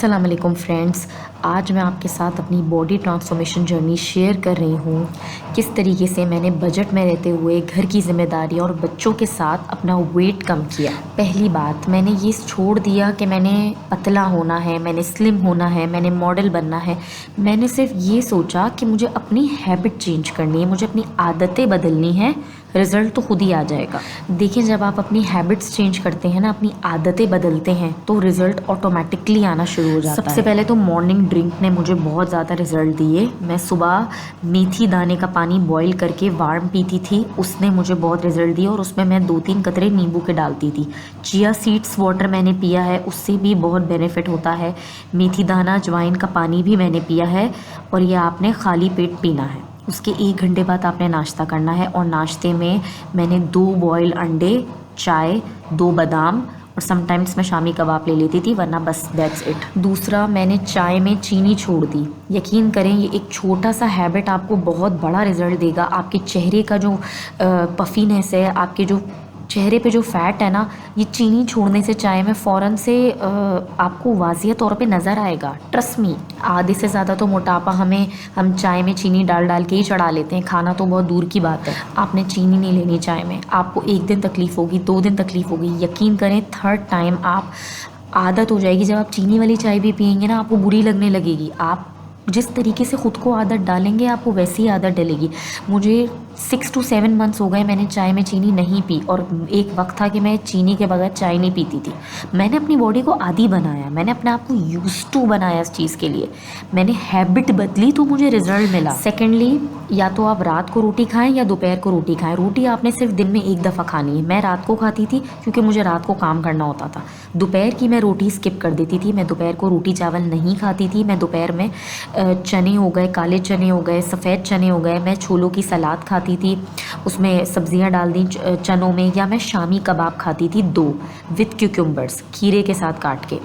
अस्सलाम वालेकुम फ्रेंड्स। आज मैं आपके साथ अपनी बॉडी ट्रांसफॉर्मेशन जर्नी शेयर कर रही हूँ। किस तरीके से मैंने बजट में रहते हुए घर की ज़िम्मेदारी और बच्चों के साथ अपना वेट कम किया। पहली बात, मैंने ये छोड़ दिया कि मैंने पतला होना है, मैंने स्लिम होना है, मैंने मॉडल बनना है। मैंने सिर्फ ये सोचा कि मुझे अपनी हैबिट चेंज करनी है, मुझे अपनी आदतें बदलनी है। रिज़ल्ट तो खुद ही आ जाएगा। देखिए, जब आप अपनी हैबिट्स चेंज करते हैं ना, अपनी आदतें बदलते हैं, तो रिज़ल्ट ऑटोमेटिकली आना शुरू हो जाता है। सबसे पहले तो मॉर्निंग ड्रिंक ने मुझे बहुत ज़्यादा रिज़ल्ट दिए। मैं सुबह मेथी दाने का पानी बॉईल करके वार्म पीती थी, उसने मुझे बहुत रिज़ल्ट दिए और उसमें मैं 2-3 कतरे नींबू के डालती थी। चिया सीड्स वाटर मैंने पिया है, उससे भी बहुत बेनिफिट होता है। मेथी दाना अजवाइन का पानी भी मैंने पिया है और ये आपने खाली पेट पीना है। उसके 1 घंटे बाद आपने नाश्ता करना है और नाश्ते में मैंने 2 बॉयल अंडे, चाय, 2 बादाम और समटाइम्स मैं शामी कबाब ले लेती थी, वरना बस दैट्स इट। दूसरा, मैंने चाय में चीनी छोड़ दी। यकीन करें, ये एक छोटा सा हैबिट आपको बहुत बड़ा रिज़ल्ट देगा। आपके चेहरे का जो पफीनेस है, आपके जो चेहरे पे जो फ़ैट है ना, ये चीनी छोड़ने से चाय में फ़ौरन से आपको वाज़िह तौर पे नज़र आएगा। Trust me. आधे से ज़्यादा तो मोटापा हम चाय में चीनी डाल डाल के ही चढ़ा लेते हैं, खाना तो बहुत दूर की बात है। आपने चीनी नहीं लेनी चाय में। आपको 1 दिन तकलीफ़ होगी, 2 दिन तकलीफ़ होगी, यकीन करें 3rd टाइम आप आदत हो जाएगी। जब आप चीनी वाली चाय भी पिएंगे ना, आपको बुरी लगने लगेगी। आप जिस तरीके से ख़ुद को आदत डालेंगे, आपको वैसी ही आदत डलेगी। मुझे 6 to 7 मंथ्स हो गए मैंने चाय में चीनी नहीं पी, और एक वक्त था कि मैं चीनी के बगैर चाय नहीं पीती थी। मैंने अपनी बॉडी को आदी बनाया, मैंने अपने आप को यूज्ड टू बनाया इस चीज़ के लिए। मैंने हैबिट बदली तो मुझे रिजल्ट मिला। सेकेंडली, या तो आप रात को रोटी खाएं या दोपहर को रोटी खाएं। रोटी आपने सिर्फ दिन में 1 दफ़ा खानी है। मैं रात को खाती थी क्योंकि मुझे रात को काम करना होता था। दोपहर की मैं रोटी स्किप कर देती थी। मैं दोपहर को रोटी चावल नहीं खाती थी। मैं दोपहर में चने हो गए, काले चने हो गए, सफ़ेद चने हो गए, मैं छोलों की सलाद खाती थी, उसमें सब्जियां डाल दी चनों में, या मैं शामी कबाब खाती थी 2 विथ क्यूकम्बर्स, खीरे के साथ काट के।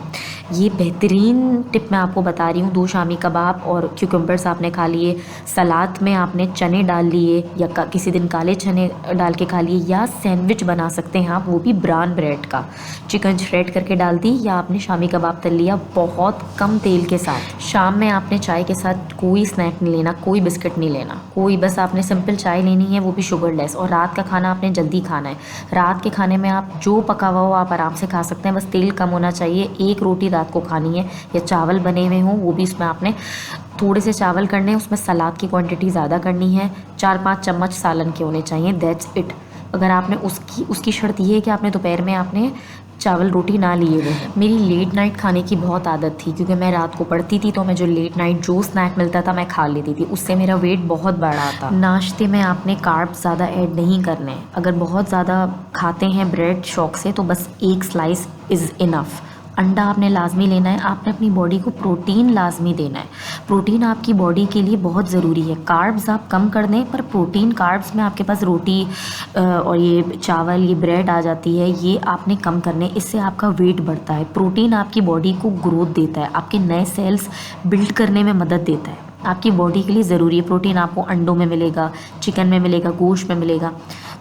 ये बेहतरीन टिप मैं आपको बता रही हूँ। 2 शामी कबाब और क्यूकम्बर्स आपने खा लिए, सलाद में आपने चने डाल लिए, या किसी दिन काले चने डाल के खा लिए, या सैंडविच बना सकते हैं आप, वो भी ब्राउन ब्रेड का, चिकन श्रेड करके डाल दी, या आपने शामी कबाब तल लिया बहुत कम तेल के साथ। शाम में आपने चाय के साथ कोई स्नैक नहीं लेना, कोई बिस्किट नहीं लेना, कोई, बस आपने सिंपल चाय लेनी है, वो भी शुगरलेस। और रात का खाना आपने जल्दी खाना है। रात के खाने में आप जो पका हुआ हो आप आराम से खा सकते हैं, बस तेल कम होना चाहिए। 1 रोटी रात को खानी है, या चावल बने हुए हों, वो भी उसमें आपने थोड़े से चावल करने हैं, उसमें सलाद की क्वांटिटी ज़्यादा करनी है। 4-5 चम्मच सालन के होने चाहिए, दैट्स इट। अगर आपने उसकी शर्त ये है कि आपने दोपहर में आपने चावल रोटी ना लिए हुए हैं। मेरी लेट नाइट खाने की बहुत आदत थी, क्योंकि मैं रात को पढ़ती थी, तो मैं जो लेट नाइट जो स्नैक मिलता था मैं खा लेती थी, उससे मेरा वेट बहुत बढ़ा था। नाश्ते में आपने कार्ब्स ज़्यादा ऐड नहीं करने। अगर बहुत ज़्यादा खाते हैं ब्रेड शौक से, तो बस 1 स्लाइस इज़ इनफ। अंडा आपने लाजमी लेना है। आपने अपनी बॉडी को प्रोटीन लाजमी देना है। प्रोटीन आपकी बॉडी के लिए बहुत ज़रूरी है। कार्ब्स आप कम कर दें, पर प्रोटीन, कार्ब्स में आपके पास रोटी और ये चावल, ये ब्रेड आ जाती है, ये आपने कम करने। इससे आपका वेट बढ़ता है। प्रोटीन आपकी बॉडी को ग्रोथ देता है, आपके नए सेल्स बिल्ड करने में मदद देता है। आपकी बॉडी के लिए ज़रूरी है प्रोटीन। आपको अंडों में मिलेगा, चिकन में मिलेगा, गोश्त में मिलेगा,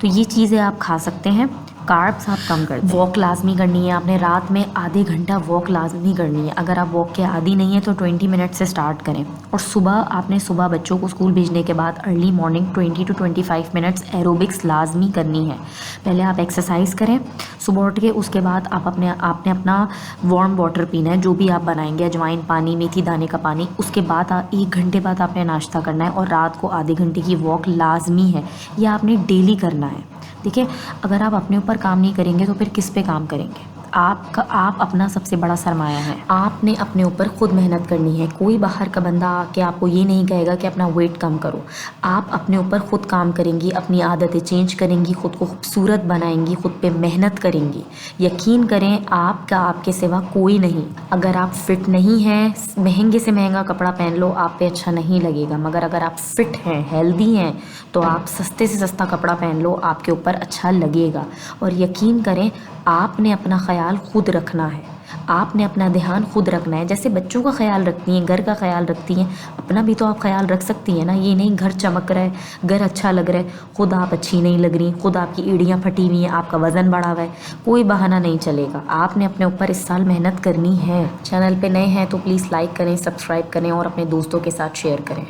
तो ये चीज़ें आप खा सकते हैं। कार्ब्स आप कम कर दें। वॉक लाजमी करनी है आपने। रात में आधे घंटा वॉक लाजमी करनी है। अगर आप वॉक के आदी नहीं है तो 20 मिनट से स्टार्ट करें। और सुबह बच्चों को स्कूल भेजने के बाद early morning 20 to 25 minutes aerobics लाजमी करनी है। पहले आप एक्सरसाइज करें सुबह उठ के, उसके बाद आपने अपना वार्म वाटर पीना है, जो भी आप बनाएंगे, अजवाइन पानी, मेथी दाने का पानी। उसके बाद 1 घंटे बाद आपने नाश्ता करना है, और रात को आधे घंटे की वॉक लाजमी है। यह आपने डेली करना है। देखिए, अगर आप अपने ऊपर काम नहीं करेंगे तो फिर किस पे काम करेंगे? आप अपना सबसे बड़ा सरमाया है। आपने अपने ऊपर खुद मेहनत करनी है। कोई बाहर का बंदा आके आपको ये नहीं कहेगा कि अपना वेट कम करो। आप अपने ऊपर खुद काम करेंगी, अपनी आदतें चेंज करेंगी, खुद को खूबसूरत बनाएंगी, खुद पे मेहनत करेंगी। यकीन करें, आपके सिवा कोई नहीं। अगर आप फिट नहीं हैं, महंगे से महंगा कपड़ा पहन लो, आप पे अच्छा नहीं लगेगा। मगर अगर आप फिट हैं, हेल्दी हैं, तो आप सस्ते से सस्ता कपड़ा पहन लो, आपके ऊपर अच्छा लगेगा। और यकीन करें, आपने अपना ख्याल खुद रखना है। आपने अपना ध्यान खुद रखना है, जैसे बच्चों का ख्याल रखती हैं, घर का ख्याल रखती हैं, अपना भी तो आप ख्याल रख सकती हैं ना। ये नहीं घर चमक रहा है, घर अच्छा लग रहा है, खुद आप अच्छी नहीं लग रही, खुद आपकी एड़ियाँ फटी हुई हैं, आपका वज़न बढ़ा हुआ है, कोई बहाना नहीं चलेगा। आपने अपने ऊपर इस साल मेहनत करनी है। चैनल पे नए हैं तो प्लीज़ लाइक करें, सब्सक्राइब करें और अपने दोस्तों के साथ शेयर करें।